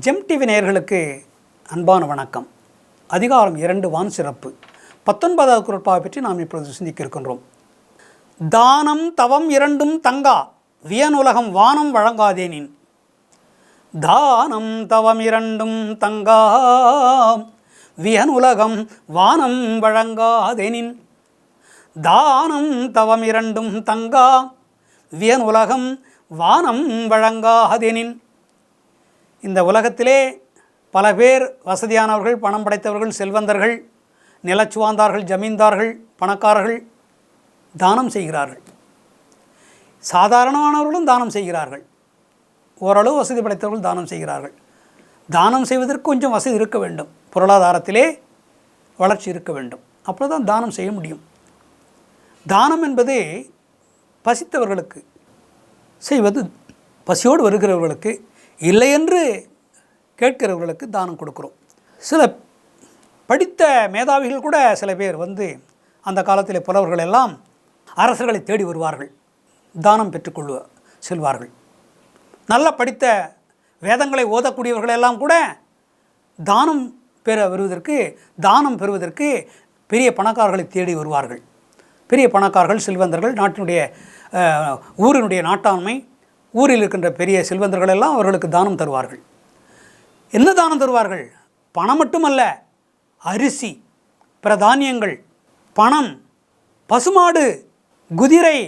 GeM TV நேயர்களுக்கு அன்பான வணக்கம். அதிகாரம் 2 வான் சிறப்பு 19வது குறட்பாவை பற்றி நாம் இப்பொழுது சிந்திக்க இருக்கின்றோம். தானம் தவம் இரண்டும் தங்கா வியனுலகம் வானம் வழங்காதேனின். தானம் தவம் இரண்டும் தங்கா வியனுலகம் வானம் வழங்காதேனின். தானம் தவம் இரண்டும் தங்கா வியனுலகம் வானம் வழங்காதெனின். இந்த உலகத்திலே பல பேர் வசதியானவர்கள், பணம் படைத்தவர்கள், செல்வந்தர்கள், நிலச்சுவாந்தார்கள், ஜமீன்தார்கள், பணக்காரர்கள் தானம் செய்கிறார்கள். சாதாரணமானவர்களும் தானம் செய்கிறார்கள். ஓரளவு வசதி படைத்தவர்கள் தானம் செய்கிறார்கள். தானம் செய்வதற்கு கொஞ்சம் வசதி இருக்க வேண்டும், பொருளாதாரத்திலே வளர்ச்சி இருக்க வேண்டும். அப்போ தான் தானம் செய்ய முடியும். தானம் என்பது பசித்தவர்களுக்கு செய்வது, பசியோடு வருகிறவர்களுக்கு, இல்லை என்று கேட்கிறவர்களுக்கு தானம் கொடுக்குறோம். சில படித்த மேதாவிகள் கூட சில பேர் அந்த காலத்தில் புலவர்கள் எல்லாம் அரசர்களை தேடி வருவார்கள், தானம் பெற்றுக்கொள்ள செல்வார்கள். நல்ல படித்த வேதங்களை ஓதக்கூடியவர்களெல்லாம் கூட தானம் பெறுவதற்கு பெரிய பணக்காரர்களை தேடி வருவார்கள். பெரிய பணக்காரர்கள், செல்வந்தர்கள், நாட்டினுடைய ஊரினுடைய நாட்டாண்மை, ஊரில் இருக்கின்ற பெரிய செல்வந்தர்கள் எல்லாம் அவர்களுக்கு தானம் தருவார்கள். என்ன தானம் தருவார்கள்? பணம் மட்டுமல்ல, அரிசி, பிற தானியங்கள், பணம், பசுமாடு, குதிரை,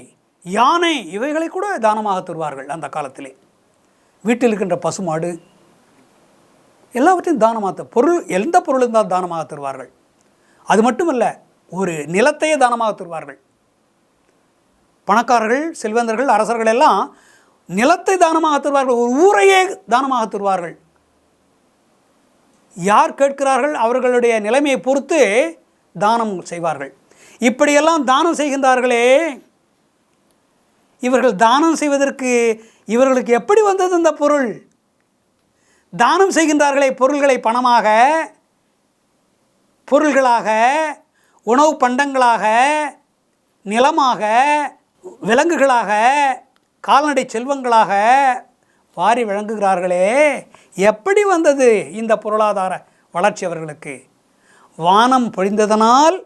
யானை இவைகளை கூட தானமாக தருவார்கள். அந்த காலத்திலே வீட்டில் இருக்கின்ற பசுமாடு எல்லாவற்றையும் தானமாக பொருள், எந்த பொருள் இருந்தால் தானமாக தருவார்கள். அது மட்டுமல்ல, ஒரு நிலத்தையே தானமாக தருவார்கள். பணக்காரர்கள், செல்வந்தர்கள், அரசர்கள் எல்லாம் நிலத்தை தானமாக தருவார்கள். ஒரு ஊரையே தானமாக தருவார்கள். யார் கேட்கிறார்கள் அவர்களுடைய நிலைமையை பொறுத்து தானம் செய்வார்கள். இப்படியெல்லாம் தானம் செய்கின்றார்களே, இவர்கள் தானம் செய்வதற்கு இவர்களுக்கு எப்படி வந்தது இந்த பொருள்? தானம் செய்கின்றார்களே பொருள்களை, பணமாக, பொருள்களாக, உணவு பண்டங்களாக, நிலமாக, விலங்குகளாக, கால்நடை செல்வங்களாக வாரி வழங்குகிறார்களே, எப்படி வந்தது இந்த பொருளாதார வளர்ச்சி அவர்களுக்கு? வானம் பொழிந்ததனால்,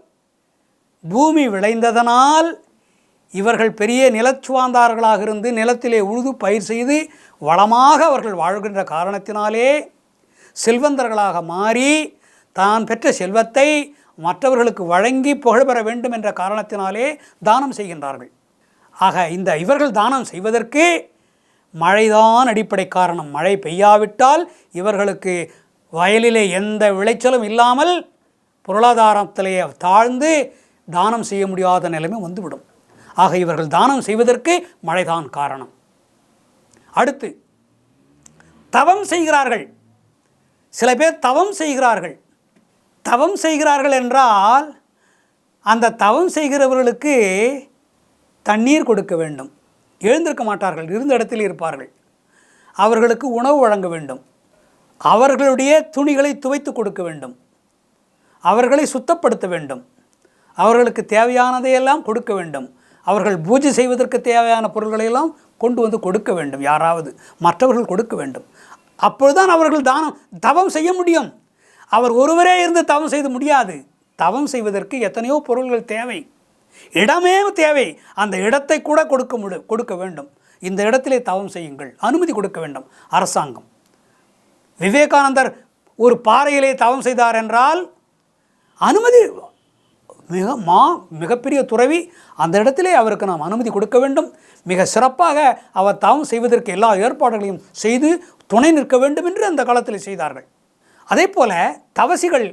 பூமி விளைந்ததனால், இவர்கள் பெரிய நிலச்சுவாந்தார்களாக இருந்து நிலத்திலே உழுது பயிர் செய்து வளமாக அவர்கள் வாழ்கின்ற காரணத்தினாலே செல்வந்தர்களாக மாறி தான் பெற்ற செல்வத்தை மற்றவர்களுக்கு வழங்கி புகழ்பெற வேண்டும் என்ற காரணத்தினாலே தானம் செய்கின்றார்கள். ஆக இவர்கள் தானம் செய்வதற்கு மழைதான் அடிப்படை காரணம். மழை பெய்யாவிட்டால் இவர்களுக்கு வயலிலே எந்த விளைச்சலும் இல்லாமல் பொருளாதாரத்திலேயே தாழ்ந்து தானம் செய்ய முடியாத நிலைமை வந்துவிடும். ஆக இவர்கள் தானம் செய்வதற்கு மழைதான் காரணம். அடுத்து தவம் செய்கிறார்கள். சில பேர் தவம் செய்கிறார்கள். தவம் செய்கிறார்கள் என்றால் அந்த தவம் செய்கிறவர்களுக்கு தண்ணீர் கொடுக்க வேண்டும். எழுந்திருக்க மாட்டார்கள், இருந்த இடத்தில் இருப்பார்கள். அவர்களுக்கு உணவு வழங்க வேண்டும். அவர்களுடைய துணிகளை துவைத்து கொடுக்க வேண்டும். அவர்களை சுத்தப்படுத்த வேண்டும். அவர்களுக்கு தேவையானதையெல்லாம் கொடுக்க வேண்டும். அவர்கள் பூஜை செய்வதற்கு தேவையான பொருள்களையெல்லாம் கொண்டு வந்து கொடுக்க வேண்டும். யாராவது மற்றவர்கள் கொடுக்க வேண்டும். அப்பொழுதுதான் அவர்கள் தவம் செய்ய முடியும். அவர் ஒருவரே இருந்து தவம் செய்து முடியாது. தவம் செய்வதற்கு எத்தனையோ பொருள்கள் தேவை, இடமே தேவை. அந்த இடத்தை கூட கொடுக்க வேண்டும். இந்த இடத்திலே தவம் செய்யுங்கள், அனுமதி கொடுக்க வேண்டும் அரசாங்கம். விவேகானந்தர் ஒரு பாறையிலே தவம் செய்தார் என்றால் அனுமதி, மிகப்பெரிய துறவி, அந்த இடத்திலே அவருக்கு நாம் அனுமதி கொடுக்க வேண்டும். மிக சிறப்பாக அவர் தவம் செய்வதற்கு எல்லா ஏற்பாடுகளையும் செய்து துணை நிற்க வேண்டும் என்று அந்த காலத்தில் செய்தார்கள். அதே போல தவசிகள்,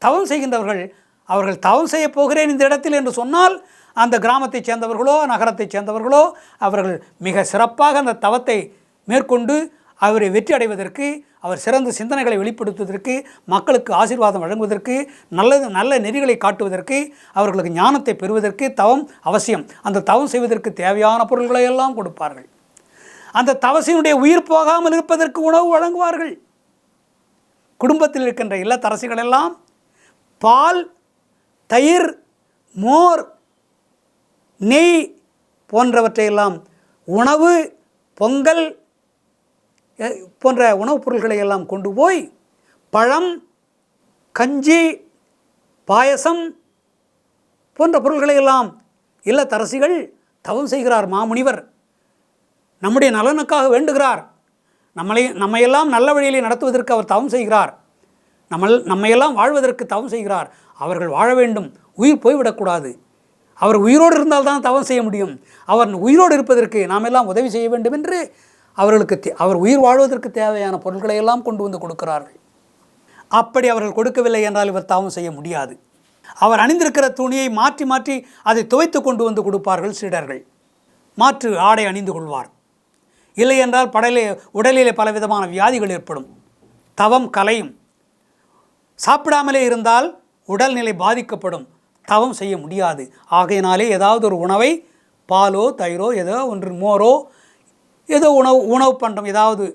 தவம் செய்கின்றவர்கள், அவர்கள் தவம் செய்ய போகிறேன் இந்த இடத்தில் என்று சொன்னால் அந்த கிராமத்தைச் சேர்ந்தவர்களோ நகரத்தைச் சேர்ந்தவர்களோ அவர்கள் மிக சிறப்பாக அந்த தவத்தை மேற்கொண்டு அவரை வெற்றி அடைவதற்கு, அவர் சிறந்த சிந்தனைகளை வெளிப்படுத்துவதற்கு, மக்களுக்கு ஆசீர்வாதம் வழங்குவதற்கு, நல்ல நெறிகளை காட்டுவதற்கு, அவர்களுக்கு ஞானத்தை பெறுவதற்கு தவம் அவசியம். அந்த தவம் செய்வதற்கு தேவையான பொருள்களை எல்லாம் கொடுப்பார்கள். அந்த தவசினுடைய உயிர் போகாமல் இருப்பதற்கு உணவு வழங்குவார்கள். குடும்பத்தில் இருக்கின்ற இல்லத்தரசிகள் எல்லாம் பால், தயிர், மோர், நெய் போன்றவற்றையெல்லாம், உணவு, பொங்கல், போன்ற உணவுப் பொருள்களை எல்லாம் கொண்டு போய் பழம், கஞ்சி, பாயசம் போன்ற பொருள்களை எல்லாம் இல்லத்தரசிகள் தவம் செய்கிறார். மாமுனிவர் நம்முடைய நலனுக்காக வேண்டுகிறார். நம்மையெல்லாம் நல்ல வழியிலே நடத்துவதற்கு அவர் தவம் செய்கிறார். நம்மையெல்லாம் வாழ்வதற்கு தவம் செய்கிறார். அவர்கள் வாழ வேண்டும், உயிர் போய்விடக்கூடாது. அவர் உயிரோடு இருந்தால்தான் தவம் செய்ய முடியும். அவர் உயிரோடு இருப்பதற்கு நாம் எல்லாம் உதவி செய்ய வேண்டும் என்று அவர் உயிர் வாழ்வதற்கு தேவையான பொருட்களை எல்லாம் கொண்டு வந்து கொடுக்கிறார்கள். அப்படி அவர்கள் கொடுக்கவில்லை என்றால் இவர் தவம் செய்ய முடியாது. அவர் அணிந்திருக்கிற துணியை மாற்றி மாற்றி அதை துவைத்து கொண்டு வந்து கொடுப்பார்கள் சீடர்கள். மாற்று ஆடை அணிந்து கொள்வார். இல்லை என்றால் உடலிலே பலவிதமான வியாதிகள் ஏற்படும். தவம் கலையும். சாப்பிடாமலே இருந்தால் உடல்நிலை பாதிக்கப்படும். தவம் செய்ய முடியாது. ஆகையினாலே ஏதாவது ஒரு உணவை, பாலோ தயிரோ ஏதோ ஒன்று, மோரோ ஏதோ உணவு பண்டம், ஏதாவது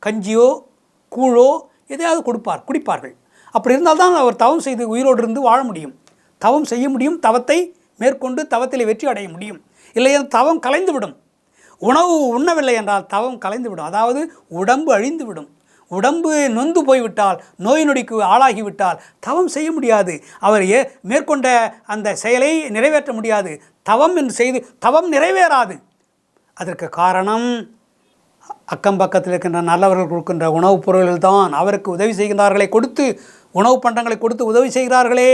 கஞ்சியோ கூழோ எதையாவது குடிப்பார்கள். அப்படி இருந்தால்தான் அவர் தவம் செய்து உயிரோடு இருந்து வாழ முடியும், தவம் செய்ய முடியும், தவத்தை மேற்கொண்டு தவத்தில் வெற்றி அடைய முடியும். இல்லையென்றால் தவம் கலைந்துவிடும். உணவு உண்ணவில்லை என்றால் தவம் கலைந்துவிடும். அதாவது உடம்பு அழிந்துவிடும். உடம்பு நொந்து போய்விட்டால், நோய் நொடிக்கு ஆளாகிவிட்டால் தவம் செய்ய முடியாது. அவர் மேற்கொண்ட அந்த செயலை நிறைவேற்ற முடியாது. தவம் என்று செய்து தவம் நிறைவேறாது. அதற்கு காரணம் அக்கம் பக்கத்தில் இருக்கின்ற நல்லவர்கள் கொடுக்கின்ற உணவுப் பொருள்கள் தான். அவருக்கு உதவி செய்கிறார்களை கொடுத்து, உணவு பண்டங்களை கொடுத்து உதவி செய்கிறார்களே,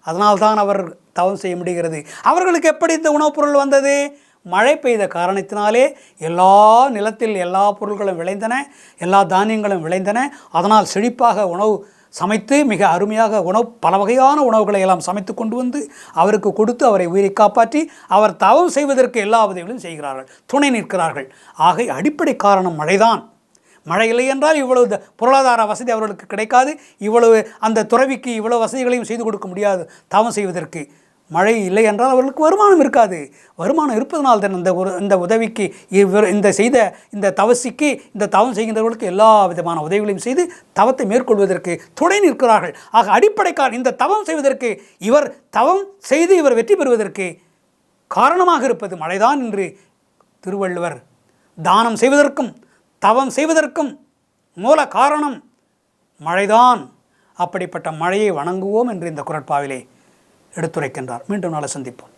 அதனால்தான் அவர் தவம் செய்ய முடிகிறது. அவர்களுக்கு எப்படி இந்த உணவுப் பொருள் வந்தது? மழை பெய்த காரணத்தினாலே எல்லா நிலத்தில் எல்லா பொருள்களும் விளைந்தன, எல்லா தானியங்களும் விளைந்தன. அதனால் செழிப்பாக உணவு சமைத்து மிக அருமையாக பல வகையான உணவுகளை எல்லாம் சமைத்து கொண்டு வந்து அவருக்கு கொடுத்து அவரை உயிரை காப்பாற்றி அவர் தவம் செய்வதற்கு எல்லா உதவிகளும் செய்கிறார்கள், துணை நிற்கிறார்கள். ஆக அடிப்படை காரணம் மழைதான். மழை இல்லை என்றால் இவ்வளவு பொருளாதார வசதி அவர்களுக்கு கிடைக்காது. இவ்வளவு அந்த துறவிக்கு இவ்வளவு வசதிகளையும் செய்து கொடுக்க முடியாது. தவம் செய்வதற்கு மழை இல்லை என்றால் அவர்களுக்கு வருமானம் இருக்காது. வருமானம் இருப்பதனால் தான் இந்த உதவிக்கு இந்த தவசிக்கு, இந்த தவம் செய்கின்றவர்களுக்கு எல்லா விதமான உதவிகளையும் செய்து தவத்தை மேற்கொள்வதற்கு துணை நிற்கிறார்கள். ஆக அடிப்படைக்கான இந்த தவம் செய்வதற்கு, இவர் தவம் செய்து இவர் வெற்றி பெறுவதற்கு காரணமாக இருப்பது மழைதான் என்று திருவள்ளுவர் தானம் செய்வதற்கும் தவம் செய்வதற்கும் மூல காரணம் மழைதான். அப்படிப்பட்ட மழையை வணங்குவோம் என்று இந்த குறட்பாவிலே எடுத்துரைக்கின்றார். மீண்டும் நாளை சந்திப்போம்.